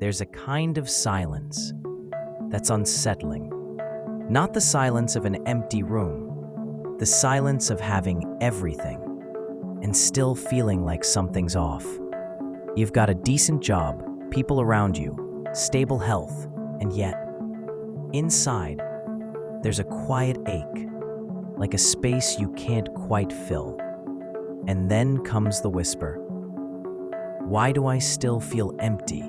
there's a kind of silence that's unsettling. Not the silence of an empty room, the silence of having everything and still feeling like something's off. You've got a decent job, people around you, stable health, and yet, inside, there's a quiet ache, like a space you can't quite fill. And then comes the whisper. Why do I still feel empty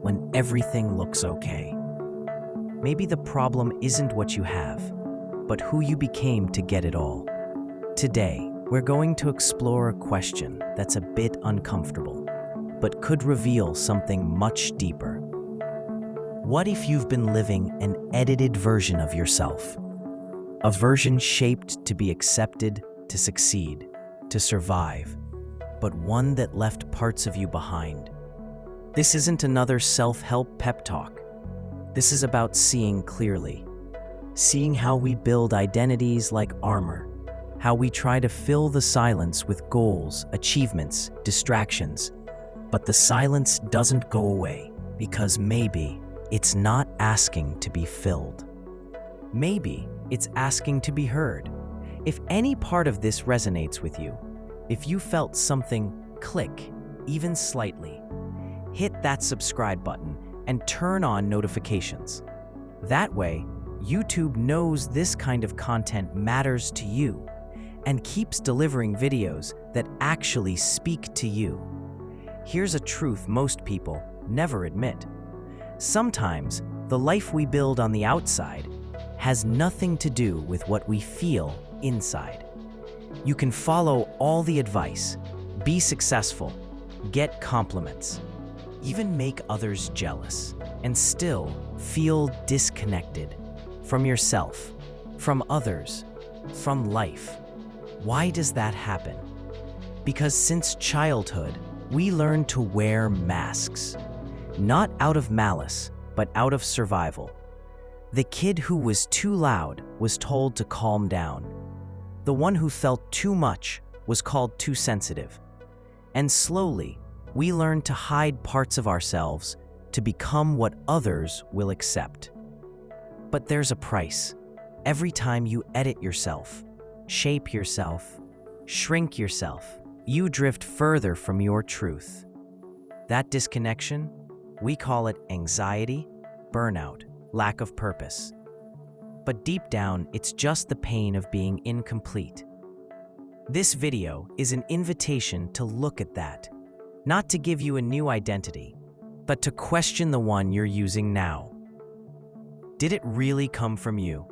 when everything looks okay? Maybe the problem isn't what you have, but who you became to get it all. Today, we're going to explore a question that's a bit uncomfortable, but could reveal something much deeper. What if you've been living an edited version of yourself? A version shaped to be accepted, to succeed, to survive, but one that left parts of you behind. This isn't another self-help pep talk. This is about seeing clearly, seeing how we build identities like armor, how we try to fill the silence with goals, achievements, distractions. But the silence doesn't go away because maybe it's not asking to be filled. Maybe it's asking to be heard. If any part of this resonates with you, if you felt something click, even slightly, hit that subscribe button and turn on notifications. That way, YouTube knows this kind of content matters to you and keeps delivering videos that actually speak to you. Here's a truth most people never admit. Sometimes, the life we build on the outside has nothing to do with what we feel inside. You can follow all the advice, be successful, get compliments, even make others jealous, and still feel disconnected from yourself, from others, from life. Why does that happen? Because since childhood, we learn to wear masks, not out of malice, but out of survival. The kid who was too loud was told to calm down. The one who felt too much was called too sensitive. And slowly, we learn to hide parts of ourselves to become what others will accept. But there's a price. Every time you edit yourself, shape yourself, shrink yourself, you drift further from your truth. That disconnection, we call it anxiety, burnout, lack of purpose. But deep down, it's just the pain of being incomplete. This video is an invitation to look at that, not to give you a new identity, but to question the one you're using now. Did it really come from you?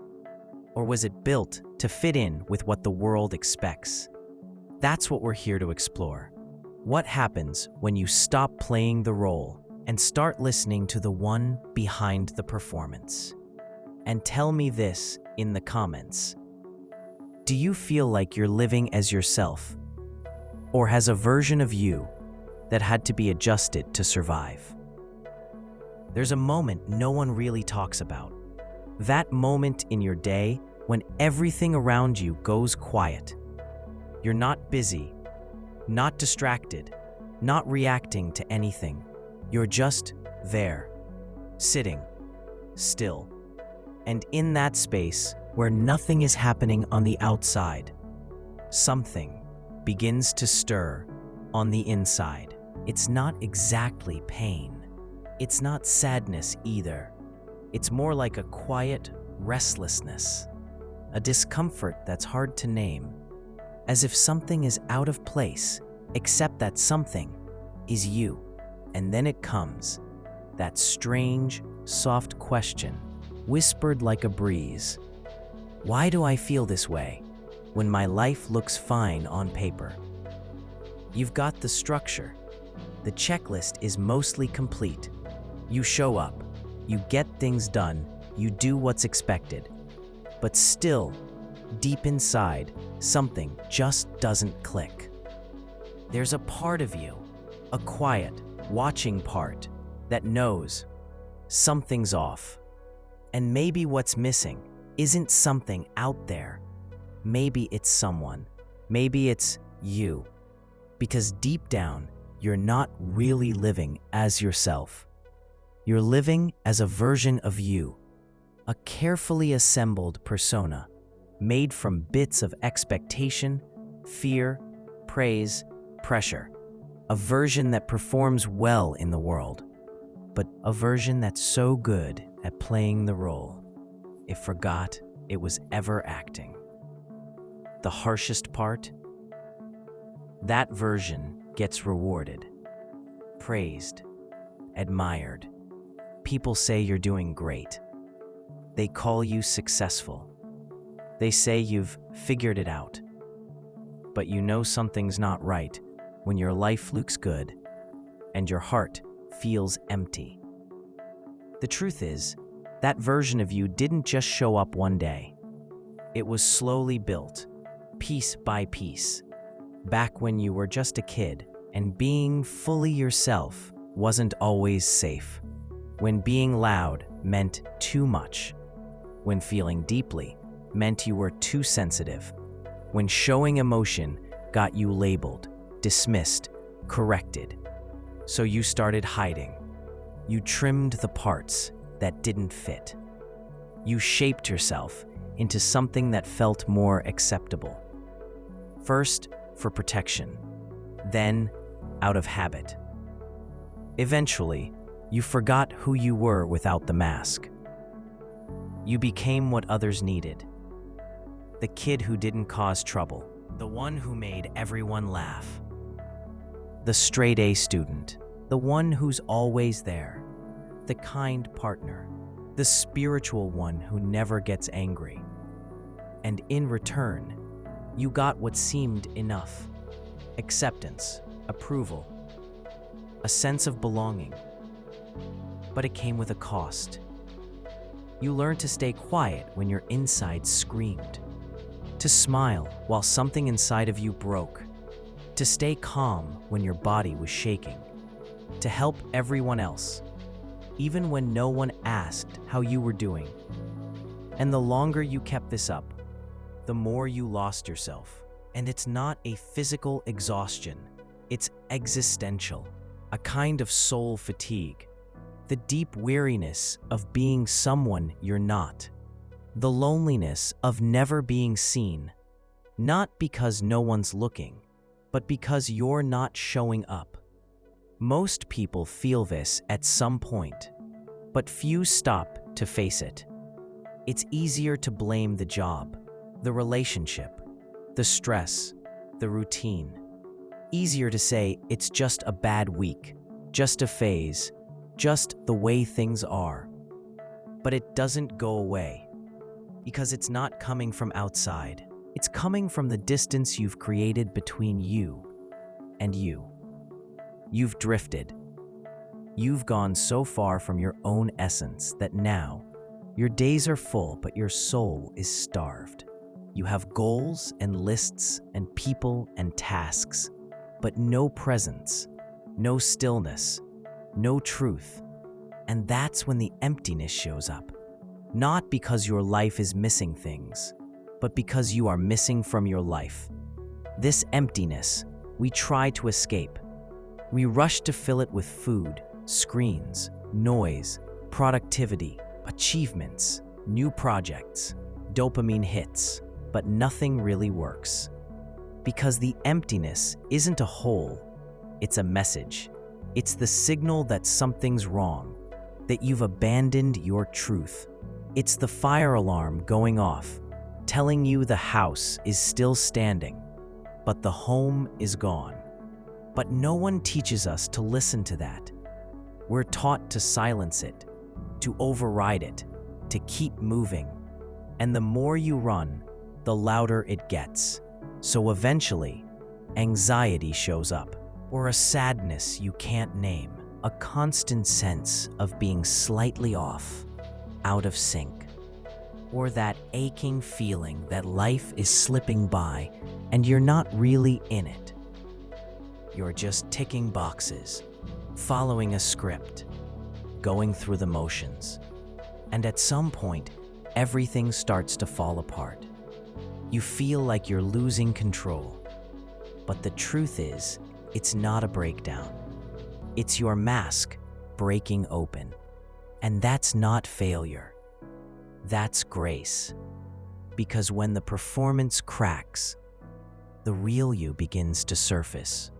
Or was it built to fit in with what the world expects? That's what we're here to explore. What happens when you stop playing the role and start listening to the one behind the performance? And tell me this in the comments. Do you feel like you're living as yourself? Or has a version of you that had to be adjusted to survive? There's a moment no one really talks about. That moment in your day when everything around you goes quiet. You're not busy, not distracted, not reacting to anything. You're just there, sitting, still. And in that space where nothing is happening on the outside, something begins to stir on the inside. It's not exactly pain. It's not sadness either. It's more like a quiet restlessness, a discomfort that's hard to name, as if something is out of place, except that something is you. And then it comes, that strange, soft question, whispered like a breeze. Why do I feel this way when my life looks fine on paper? You've got the structure. The checklist is mostly complete. You show up, you get things done, you do what's expected. But still, deep inside, something just doesn't click. There's a part of you, a quiet, watching part, that knows something's off. And maybe what's missing isn't something out there. Maybe it's someone. Maybe it's you. Because deep down, you're not really living as yourself. You're living as a version of you, a carefully assembled persona, made from bits of expectation, fear, praise, pressure. A version that performs well in the world, but a version that's so good at playing the role, it forgot it was ever acting. The harshest part? That version gets rewarded, praised, admired. People say you're doing great. They call you successful. They say you've figured it out. But you know something's not right when your life looks good and your heart feels empty. The truth is, that version of you didn't just show up one day. It was slowly built, piece by piece, back when you were just a kid and being fully yourself wasn't always safe. When being loud meant too much. When feeling deeply meant you were too sensitive. When showing emotion got you labeled, dismissed, corrected. So you started hiding. You trimmed the parts that didn't fit. You shaped yourself into something that felt more acceptable. First, for protection, then out of habit. Eventually, you forgot who you were without the mask. You became what others needed. The kid who didn't cause trouble, the one who made everyone laugh. The straight A student, the one who's always there. The kind partner, the spiritual one who never gets angry. And in return, you got what seemed enough. Acceptance, approval, a sense of belonging. But it came with a cost. You learned to stay quiet when your inside screamed. To smile while something inside of you broke. To stay calm when your body was shaking. To help everyone else, even when no one asked how you were doing. And the longer you kept this up, the more you lost yourself. And it's not a physical exhaustion, it's existential, a kind of soul fatigue, the deep weariness of being someone you're not, the loneliness of never being seen, not because no one's looking, but because you're not showing up. Most people feel this at some point, but few stop to face it. It's easier to blame the job, the relationship, the stress, the routine. Easier to say it's just a bad week, just a phase, just the way things are. But it doesn't go away, because it's not coming from outside. It's coming from the distance you've created between you and you. You've drifted. You've gone so far from your own essence that now your days are full, but your soul is starved. You have goals and lists and people and tasks, but no presence, no stillness, no truth. And that's when the emptiness shows up. Not because your life is missing things, but because you are missing from your life. This emptiness, we try to escape. We rush to fill it with food, screens, noise, productivity, achievements, new projects, dopamine hits, but nothing really works. Because the emptiness isn't a hole, it's a message. It's the signal that something's wrong, that you've abandoned your truth. It's the fire alarm going off, telling you the house is still standing, but the home is gone. But no one teaches us to listen to that. We're taught to silence it, to override it, to keep moving. And the more you run, the louder it gets. So eventually, anxiety shows up, or a sadness you can't name, a constant sense of being slightly off, out of sync, or that aching feeling that life is slipping by and you're not really in it. You're just ticking boxes, following a script, going through the motions. And at some point, everything starts to fall apart. You feel like you're losing control. But the truth is, it's not a breakdown. It's your mask breaking open. And that's not failure. That's grace. Because when the performance cracks, the real you begins to surface.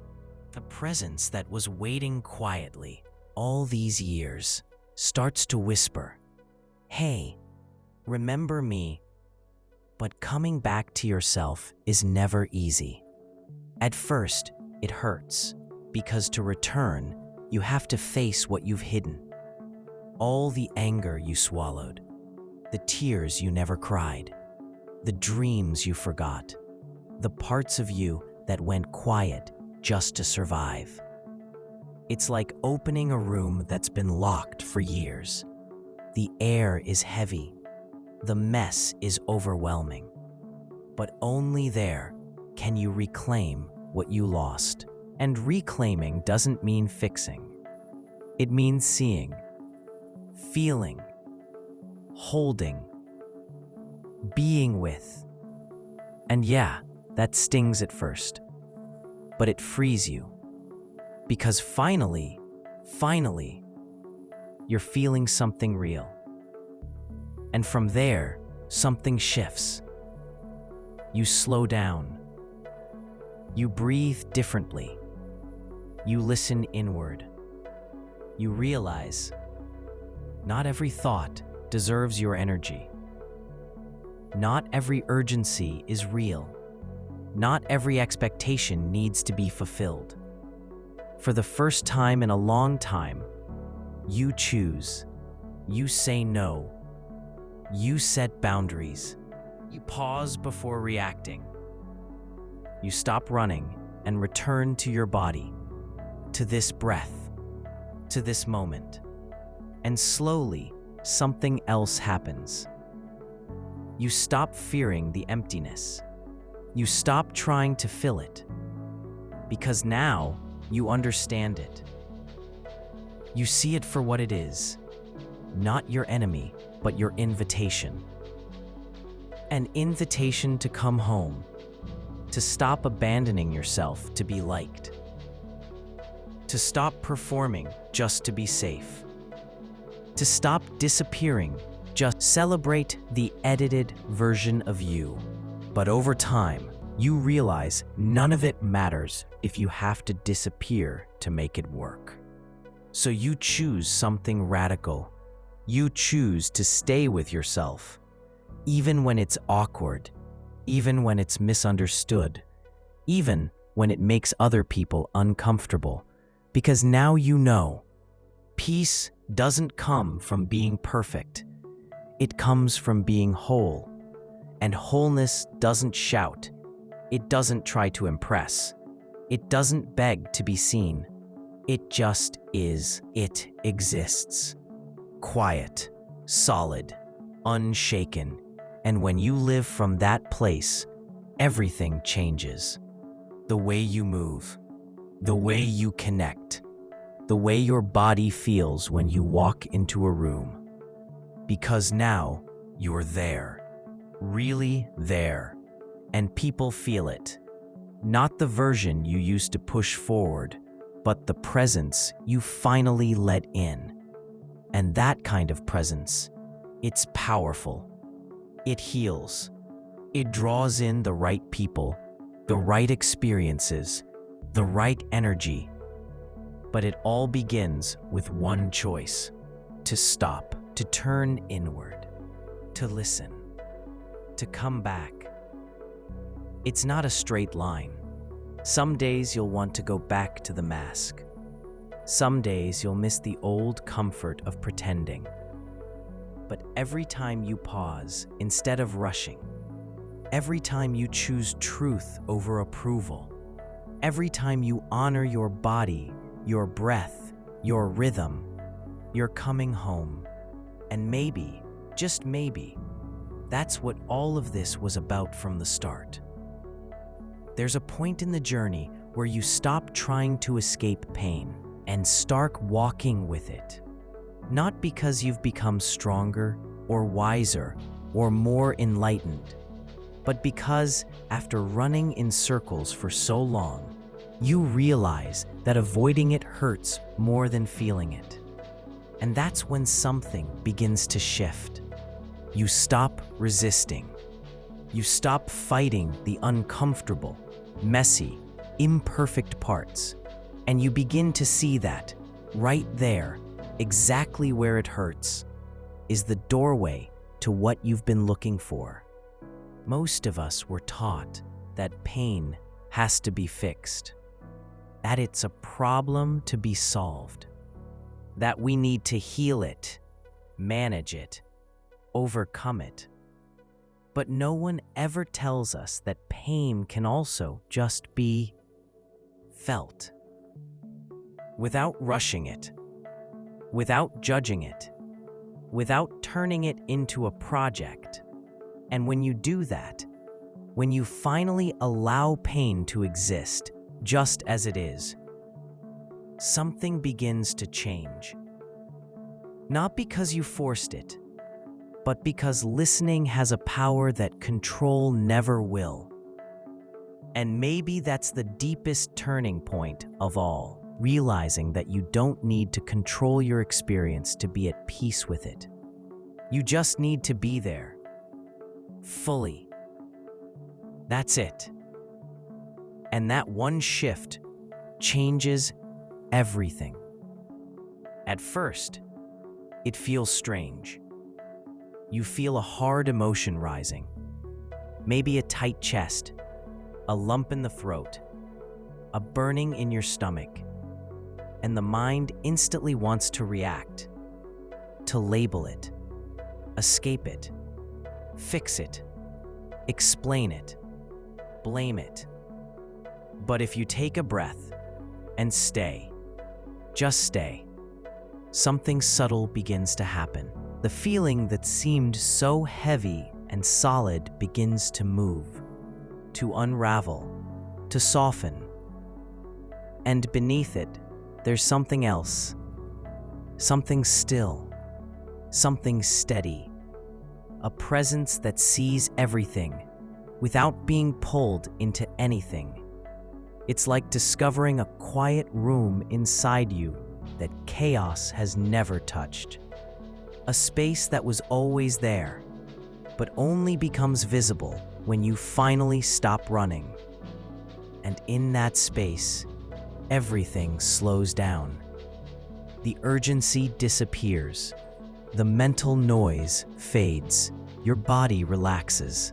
The presence that was waiting quietly all these years starts to whisper, "Hey, remember me?" But coming back to yourself is never easy. At first, it hurts, because to return, you have to face what you've hidden. All the anger you swallowed, the tears you never cried, the dreams you forgot, the parts of you that went quiet just to survive. It's like opening a room that's been locked for years. The air is heavy. The mess is overwhelming. But only there can you reclaim what you lost. And reclaiming doesn't mean fixing. It means seeing, feeling, holding, being with. And yeah, that stings at first, but it frees you. Because finally, you're feeling something real. And from there, something shifts. You slow down. You breathe differently. You listen inward. You realize not every thought deserves your energy. Not every urgency is real. Not every expectation needs to be fulfilled. For the first time in a long time, you choose. You say no. You set boundaries. You pause before reacting. You stop running and return to your body, to this breath, to this moment. And slowly, something else happens. You stop fearing the emptiness. You stop trying to fill it. Because now, you understand it. You see it for what it is. Not your enemy, but your invitation. An invitation to come home. To stop abandoning yourself to be liked. To stop performing just to be safe. To stop disappearing, just celebrate the edited version of you. But over time, you realize none of it matters if you have to disappear to make it work. So you choose something radical. You choose to stay with yourself, even when it's awkward, even when it's misunderstood, even when it makes other people uncomfortable. Because now you know, peace doesn't come from being perfect. It comes from being whole. And wholeness doesn't shout. It doesn't try to impress. It doesn't beg to be seen. It just is. It exists. Quiet, solid, unshaken. And when you live from that place, everything changes. The way you move, the way you connect, the way your body feels when you walk into a room. Because now you're there, really there, and people feel it. Not the version you used to push forward, but the presence you finally let in. And that kind of presence, it's powerful. It heals. It draws in the right people, the right experiences, the right energy. But it all begins with one choice: to stop, to turn inward, to listen, to come back. It's not a straight line. Some days you'll want to go back to the mask. Some days you'll miss the old comfort of pretending. But every time you pause instead of rushing, every time you choose truth over approval, every time you honor your body, your breath, your rhythm, you're coming home. And maybe, just maybe, that's what all of this was about from the start. There's a point in the journey where you stop trying to escape pain and start walking with it. Not because you've become stronger or wiser or more enlightened, but because after running in circles for so long, you realize that avoiding it hurts more than feeling it. And that's when something begins to shift. You stop resisting. You stop fighting the uncomfortable, messy, imperfect parts. And you begin to see that, right there, exactly where it hurts, is the doorway to what you've been looking for. Most of us were taught that pain has to be fixed, that it's a problem to be solved, that we need to heal it, manage it, overcome it. But no one ever tells us that pain can also just be felt, without rushing it, without judging it, without turning it into a project. And when you do that, when you finally allow pain to exist just as it is, something begins to change. Not because you forced it, but because listening has a power that control never will. And maybe that's the deepest turning point of all, realizing that you don't need to control your experience to be at peace with it. You just need to be there, fully. That's it. And that one shift changes everything. At first, it feels strange. You feel a hard emotion rising, maybe a tight chest, a lump in the throat, a burning in your stomach, and the mind instantly wants to react, to label it, escape it, fix it, explain it, blame it. But if you take a breath and stay, just stay, something subtle begins to happen. The feeling that seemed so heavy and solid begins to move, to unravel, to soften. And beneath it, there's something else, something still, something steady, a presence that sees everything without being pulled into anything. It's like discovering a quiet room inside you that chaos has never touched. A space that was always there, but only becomes visible when you finally stop running. And in that space, everything slows down. The urgency disappears. The mental noise fades. Your body relaxes.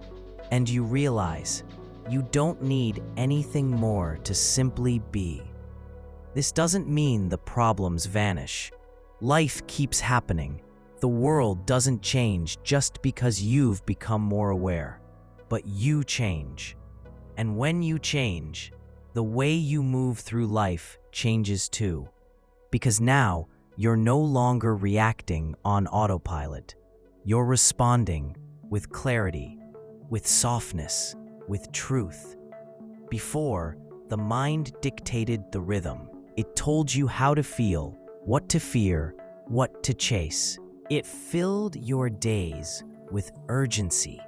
And you realize you don't need anything more to simply be. This doesn't mean the problems vanish. Life keeps happening. The world doesn't change just because you've become more aware. But you change. And when you change, the way you move through life changes too. Because now, you're no longer reacting on autopilot. You're responding with clarity, with softness, with truth. Before, the mind dictated the rhythm. It told you how to feel, what to fear, what to chase. It filled your days with urgency,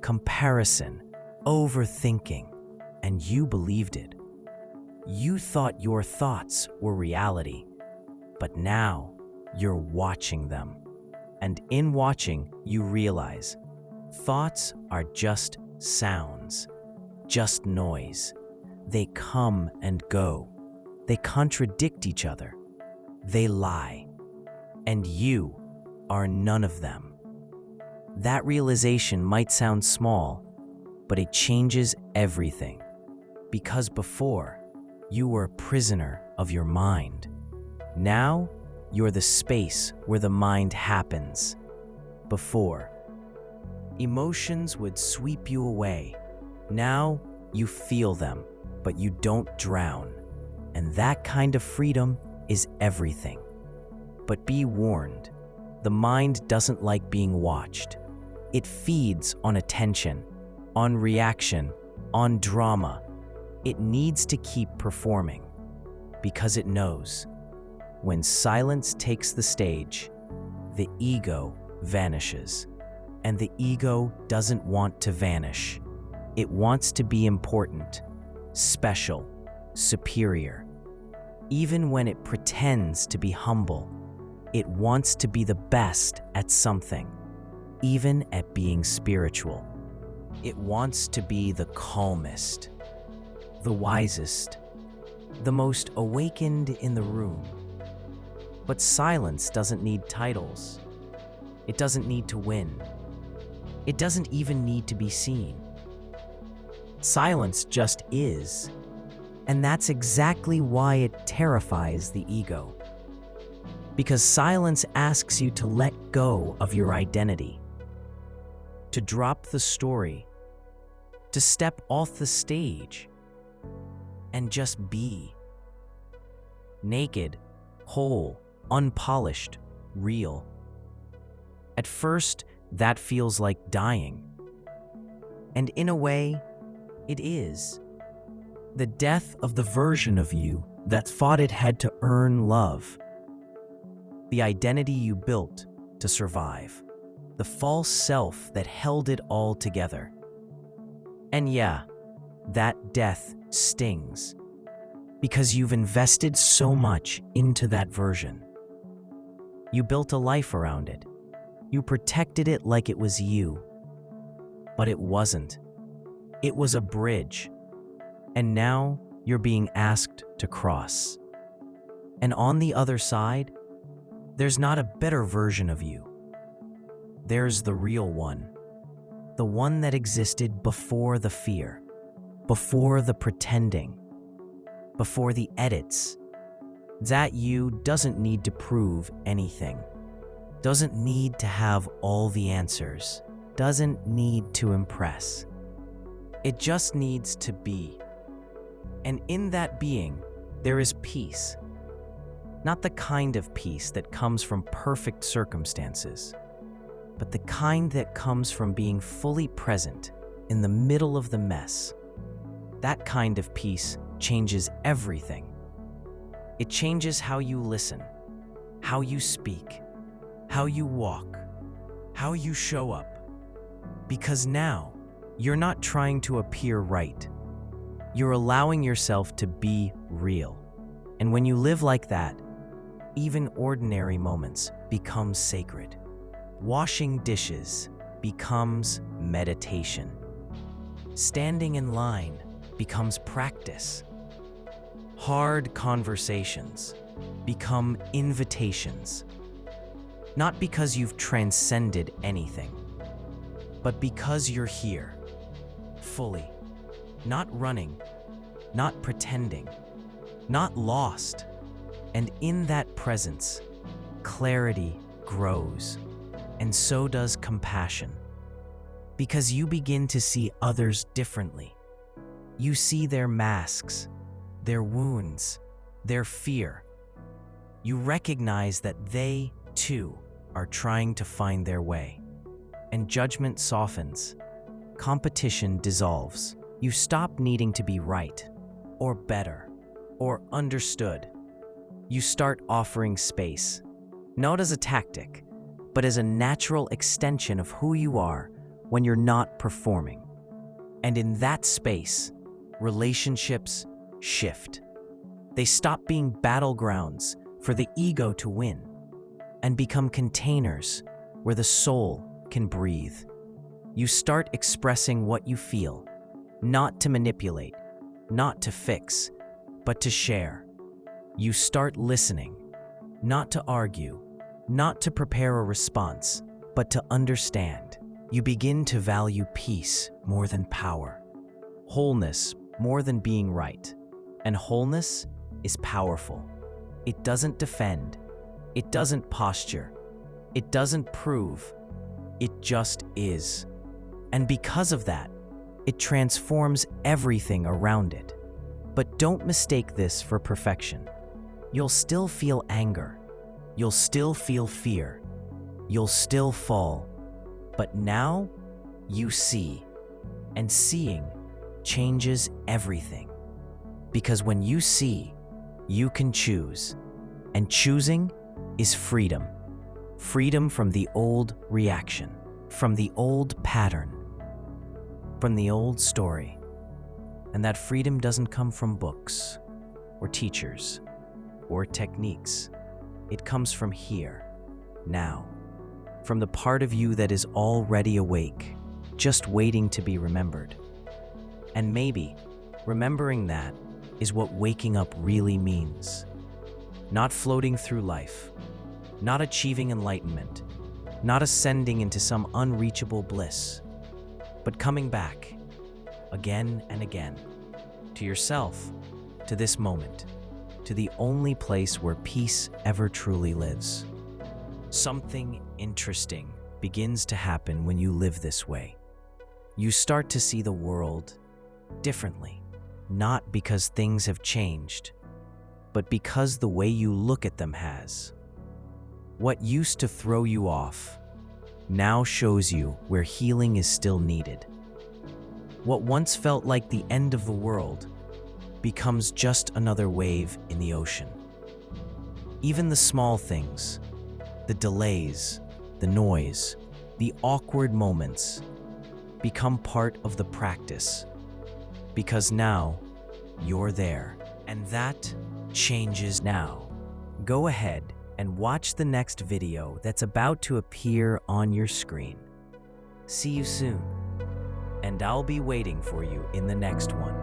comparison, overthinking, and you believed it. You thought your thoughts were reality, but now you're watching them. And in watching, you realize thoughts are just sounds, just noise. They come and go. They contradict each other. They lie. And you are none of them. That realization might sound small, but it changes everything. Because before, you were a prisoner of your mind. Now, you're the space where the mind happens. Before, emotions would sweep you away. Now, you feel them, but you don't drown. And that kind of freedom is everything. But be warned, the mind doesn't like being watched. It feeds on attention, on reaction, on drama. It needs to keep performing because it knows when silence takes the stage, the ego vanishes. And the ego doesn't want to vanish. It wants to be important, special, superior. Even when it pretends to be humble, It wants to be the best at something, even at being spiritual. It wants to be the calmest, the wisest, the most awakened in the room. But silence doesn't need titles. It doesn't need to win. It doesn't even need to be seen. Silence just is. And that's exactly why it terrifies the ego. Because silence asks you to let go of your identity, to drop the story, to step off the stage, and just be. Naked, whole, unpolished, real. At first, that feels like dying. And in a way, it is. The death of the version of you that thought it had to earn love. The identity you built to survive. The false self that held it all together. And yeah, that death stings. Because you've invested so much into that version. You built a life around it. You protected it like it was you. But it wasn't. It was a bridge. And now you're being asked to cross. And on the other side, there's not a better version of you. There's the real one. The one that existed before the fear, before the pretending, before the edits. That you doesn't need to prove anything, doesn't need to have all the answers, doesn't need to impress. It just needs to be. And in that being, there is peace. Not the kind of peace that comes from perfect circumstances, but the kind that comes from being fully present in the middle of the mess. That kind of peace changes everything. It changes how you listen, how you speak, how you walk, how you show up. Because now, you're not trying to appear right. You're allowing yourself to be real. And when you live like that, even ordinary moments become sacred. Washing dishes becomes meditation. Standing in line becomes practice. Hard conversations become invitations. Not because you've transcended anything, but because you're here, fully. Not running, not pretending, not lost. And in that presence, clarity grows, and so does compassion. Because you begin to see others differently. You see their masks, their wounds, their fear. You recognize that they, too, are trying to find their way. And judgment softens. Competition dissolves. You stop needing to be right, or better, or understood. You start offering space, not as a tactic, but as a natural extension of who you are when you're not performing. And in that space, relationships shift. They stop being battlegrounds for the ego to win and become containers where the soul can breathe. You start expressing what you feel, not to manipulate, not to fix, but to share. You start listening, not to argue, not to prepare a response, but to understand. You begin to value peace more than power, wholeness more than being right. And wholeness is powerful. It doesn't defend, it doesn't posture, it doesn't prove, it just is. And because of that, it transforms everything around it. But don't mistake this for perfection. You'll still feel anger. You'll still feel fear. You'll still fall. But now, you see. And seeing changes everything. Because when you see, you can choose. And choosing is freedom. Freedom from the old reaction, from the old pattern, from the old story. And that freedom doesn't come from books, or teachers, or techniques. It comes from here, now, from the part of you that is already awake, just waiting to be remembered. And maybe remembering that is what waking up really means. Not floating through life, not achieving enlightenment, not ascending into some unreachable bliss, but coming back, again and again, to yourself, to this moment, to the only place where peace ever truly lives. Something interesting begins to happen when you live this way. You start to see the world differently, not because things have changed, but because the way you look at them has. What used to throw you off now shows you where healing is still needed. What once felt like the end of the world becomes just another wave in the ocean. Even the small things, the delays, the noise, the awkward moments, become part of the practice. Because now, you're there, and that changes now. Go ahead and watch the next video that's about to appear on your screen. See you soon, and I'll be waiting for you in the next one.